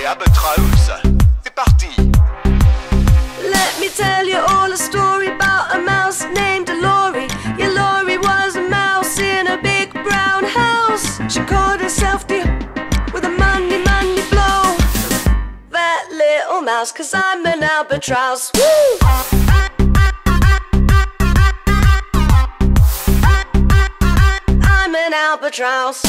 Albatraoz. C'est parti. Let me tell you all a story about a mouse named Lori. Yeah, Lori was a mouse in a big brown house. She called herself the with a money blow. That little mouse, 'cause I'm an albatross. Woo! I'm an albatross.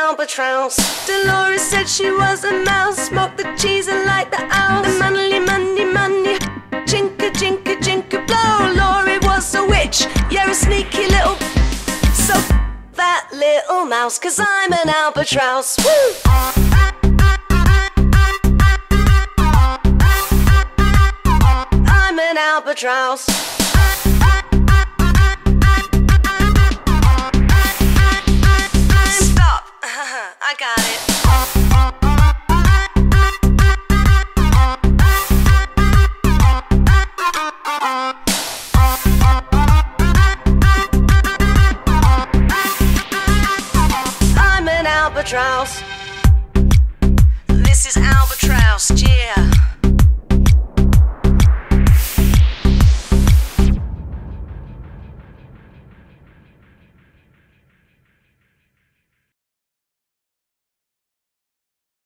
Albatross. Dolores said she was a mouse, smoked the cheese and liked the owls. The money, jinka, blow. Laurie was a witch, you're a sneaky little. So that little mouse, 'cause I'm an albatross. Woo! I'm an albatross.